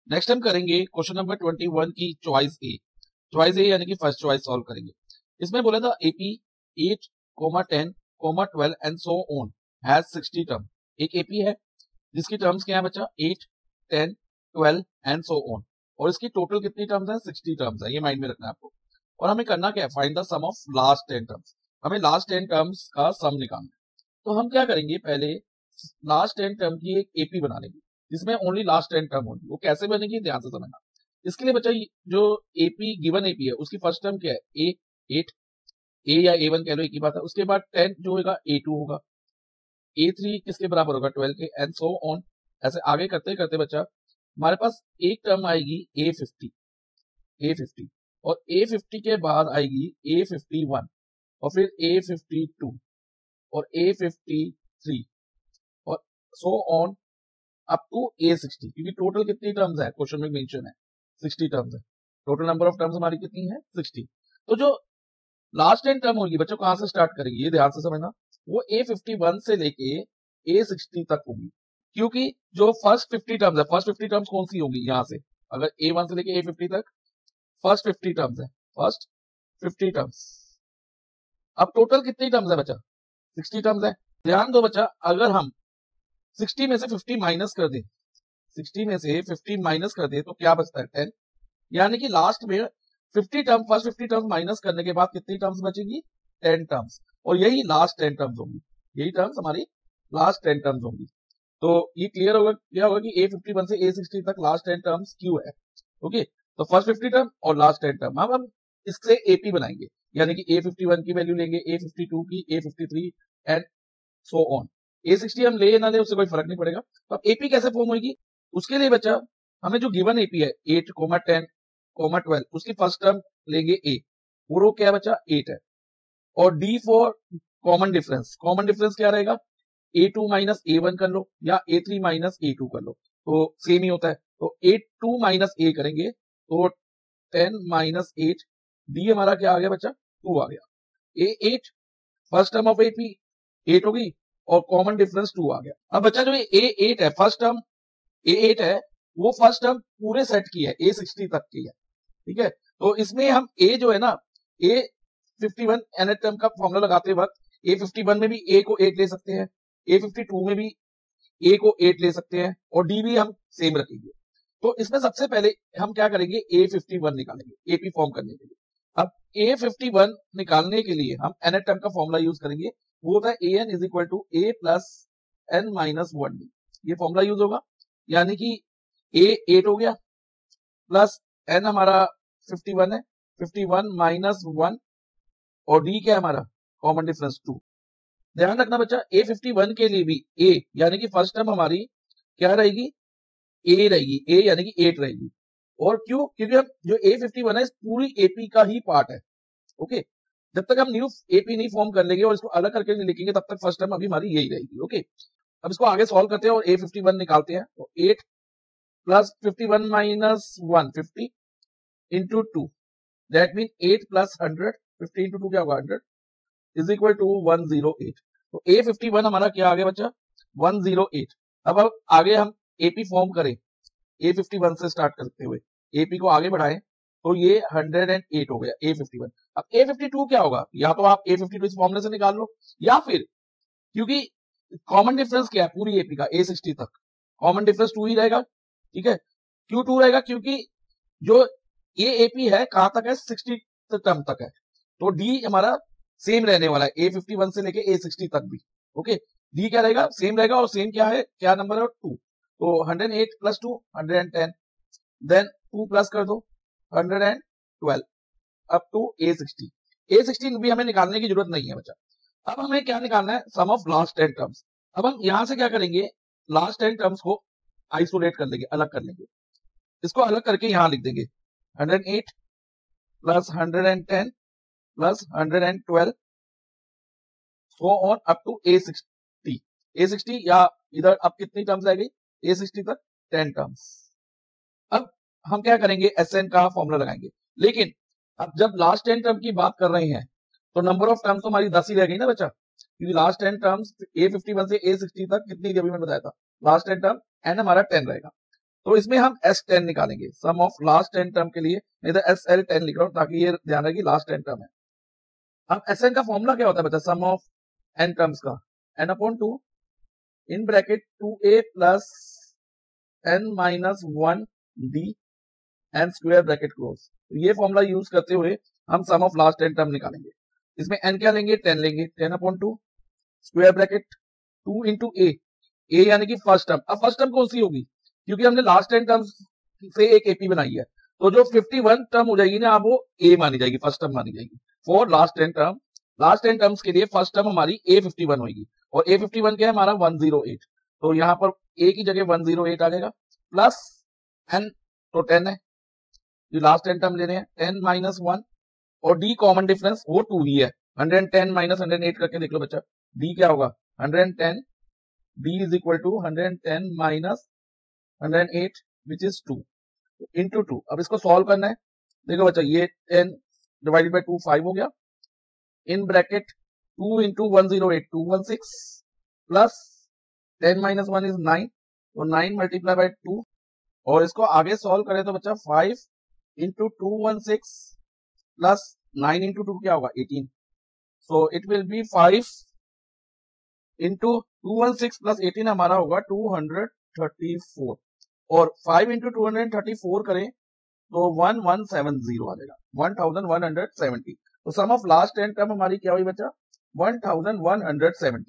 Next हम करेंगे question number 21 की चॉइस ए यानी कि फर्स्ट चॉइस सॉल्व करेंगे। इसमें बोला था AP 8, 10, 12 and so on has 60 term. एक एपी है जिसकी टर्म्स क्या है बच्चा 8, 10, 12 एंड सो ऑन, और इसकी टोटल कितनी टर्म्स है 60 टर्म्स है। ये माइंड में रखना है आपको। और हमें करना क्या है, find the sum of last 10 terms. हमें लास्ट 10 टर्म्स का सम निकालना है। तो हम क्या करेंगे, पहले लास्ट 10 टर्म की एक एपी बना लेंगे जिसमें ओनली लास्ट 10 टर्म होगी। वो कैसे बनेगी ध्यान से समझना। इसके लिए बच्चा जो एपी गिवन एपी है उसकी फर्स्ट टर्म क्या है ए 8, ए या A1 कह लो, एक ही बात है। उसके बाद 10 जो होगा A2 होगा, A3 किसके बराबर होगा 12 के, एंड सो ऑन। ऐसे आगे करते करते बच्चा हमारे पास एक टर्म आएगी A50 और A50 के बाद आएगी A51 और फिर A52 और A53 और सो ऑन अप टू A60, क्योंकि टोटल कितनी टर्म्स है क्वेश्चन में मेंशन है 60 टर्म्स है। टोटल नंबर ऑफ टर्म्स हमारी कितनी है 60। तो जो लास्ट 10 टर्म होगी बच्चों कहां से स्टार्ट करेंगे ये ध्यान से समझना, वो A51 से लेके A60 तक होगी। क्योंकि जो फर्स्ट 50 टर्म्स है, फर्स्ट 50 टर्म्स कौन सी होंगी यहाँ से, अगर A1 से लेके A50 तक फर्स्ट 50 टर्म्स है, फर्स्ट 50 टर्म्स। अब टोटल कितनी टर्म्स है बच्चा 60 टर्म्स है। ध्यान दो बच्चा, अगर हम 60 में से 50 माइनस कर दें, 60 में से 50 माइनस कर दे तो क्या बचता है 10, यानी कि लास्ट में 50 टर्म, फर्स्ट 50 टर्म माइनस करने के बाद कितनी टर्म्स बचेगी 10 टर्म्स, और यही लास्ट 10 टर्म्स होंगी। यही टर्म्स हमारी लास्ट 10 टर्म्स होंगी। तो ये क्लियर होगा क्या होगा कि A51 से A60 तक लास्ट 10 टर्म्स क्यों है। ओके, तो फर्स्ट 50 टर्म और लास्ट 10 टर्म हम इससे एपी बनाएंगे, यानी कि A51 की वैल्यू लेंगे, A52 की, A53 and so on. A60 हम ले ना ले उससे कोई फर्क नहीं पड़ेगा। तो अब एपी कैसे फॉर्म होगी, उसके लिए बच्चा हमें जो गिवन एपी है 8, 10, 12 उसकी फर्स्ट टर्म लेंगे ए, वो क्या है बच्चा 8 है। और D for common difference, common difference क्या रहेगा A2 माइनस A1 कर लो या A3 माइनस A2 कर लो, तो सेम ही होता है। तो A2 माइनस A करेंगे तो 10 माइनस 8, डी हमारा क्या आ गया बच्चा 2 आ गया। A8 first term of AP 8 होगी और कॉमन डिफरेंस 2 आ गया। अब बच्चा जो A8 है फर्स्ट टर्म A8 है वो फर्स्ट टर्म पूरे सेट की है, A60 तक की है, ठीक है। तो इसमें हम A जो है ना A51 nth टर्म का फॉर्मूला लगाते वक्त A51 में भी A को 8 ले सकते हैं, A52 में भी A को 8 ले सकते हैं और D भी हम सेम रखेंगे। तो इसमें सबसे पहले हम क्या करेंगे A51 निकालेंगे एपी फॉर्म करने के लिए। अब A51 निकालने के लिए हम nth टर्म का फॉर्मूला यूज करेंगे, वो होता है AN is equal to A plus N minus 1D। ये फॉर्मूला यूज होगा, यानी कि A 8 हो गया प्लस N हमारा 51 है, 51 माइनस 1 और D क्या है हमारा कॉमन डिफरेंस 2। ध्यान रखना बच्चा A51 के लिए भी A यानी कि फर्स्ट टर्म हमारी क्या रहेगी A रहेगी, A यानी कि 8 रहेगी। और क्यों, क्योंकि हम जो A51 है इस पूरी एपी का ही पार्ट है। ओके, जब तक हम न्यू एपी नहीं फॉर्म कर लेंगे और इसको अलग करके नहीं लिखेंगे तब तक फर्स्ट टर्म अभी हमारी यही रहेगी। ओके, अब इसको आगे सॉल्व करते हैं और A51 निकालते हैं। तो 8 plus 51 minus 1 50 into 2, that mean 8 plus 100, 50 into 2 क्या होगा 100 इज इक्वल टू 108। तो A51 हमारा क्या आ गया बच्चा 108। अब आगे हम एपी फॉर्म करें A51 से स्टार्ट करते हुए एपी को आगे बढ़ाएं तो ये 108 हो गया A51। अब A52 क्या होगा, या तो आप A52 इस फॉर्मूले से निकाल लो, या फिर क्योंकि कॉमन डिफरेंस क्या है पूरी एपी का A60 तक कॉमन डिफरेंस 2 ही रहेगा, ठीक है। क्यों 2 रहेगा, क्योंकि जो ये एपी है कहां तक है 60 टर्म तक है, तो डी हमारा सेम रहने वाला है A51 से लेके A60 तक भी। ओके, डी क्या रहेगा सेम रहेगा, और सेम क्या है, क्या नंबर है 2। तो 108 प्लस 2 110, देन 2 प्लस कर दो 112 अप टू A60। A60 भी हमें निकालने की जरूरत नहीं है बच्चा। अब हमें क्या निकालना है सम ऑफ लास्ट 10 टर्म्स। अब हम यहां से क्या करेंगे, लास्ट 10 टर्म्स को आइसोलेट कर लेंगे, अलग कर लेंगे। इसको अलग करके यहां लिख देंगे 108 plus 110 plus 112 so on up to A60 या इधर अब कितनी टर्म्स रह गई A60 तक 10 टर्म्स। अब हम क्या करेंगे SN का फॉर्मूला लगाएंगे, लेकिन अब जब लास्ट 10 टर्म की बात कर रहे हैं तो नंबर ऑफ टर्म्स तो हमारी 10 ही रह गई ना बच्चा, क्योंकि लास्ट 10 टर्म्स A51 से A60 तक कितनी अभी मैंने बताया था, लास्ट 10 टर्म N हमारा 10 रहेगा। तो इसमें हम S10 निकालेंगे सम ऑफ लास्ट 10 टर्म के लिए, नहीं तो SL10 लिख रहा हूं ताकि ये ध्यान रहे कि लास्ट 10 टर्म है। अब Sn का फॉर्मूला क्या होता है बच्चा, सम ऑफ n टर्म्स का, n/2 in bracket 2a plus n minus 1 d n square bracket close. ये फॉर्मूला यूज करते हुए हम सम ऑफ लास्ट 10 टर्म निकालेंगे। इसमें n क्या लेंगे, 10 लेंगे, 10/2 स्क्वायर ब्रैकेट 2 इंटू ए यानी कि फर्स्ट टर्म। अब फर्स्ट टर्म कौन सी होगी, क्योंकि हमने लास्ट 10 टर्म्स से एक एपी बनाई है, तो जो 51 टर्म हो जाएगी ना, अब वो ए मानी जाएगी, फर्स्ट टर्म मानी जाएगी for last 10 term. Last 10 terms के लिए फर्स्ट टर्म हमारी A51 होगी, और A51 क्या है हमारा 108, तो यहाँ पर ए की जगह 108 आ जाएगा, प्लस n तो 10 है, जो लास्ट 10 टर्म ले रहे हैं, 10 माइनस 1, और डी कॉमन डिफरेंस वो 2 ही है, 110 माइनस 108 करके देख लो बच्चा, डी क्या होगा 110, d is equal to 110 minus 108 which is 2 into 2। अब इसको सॉल्व करना है, देखो बच्चा ये 10 डिवाइडेड बाई 2 5 हो गया, in bracket 2 into 108 216 plus 10 minus 1 is 9, तो 9 मल्टीप्लाई बाई 2, और इसको आगे सॉल्व करें तो बच्चा 5 इंटू 216 प्लस 9 इंटू 2 क्या होगा 18, so it will be 5 into 216 plus 18 हमारा होगा 234, और 5 इंटू 234 करें तो 1170 आ जाएगा, 1170। तो सम ऑफ लास्ट 10 टर्म हमारी क्या हुई बच्चा 1170।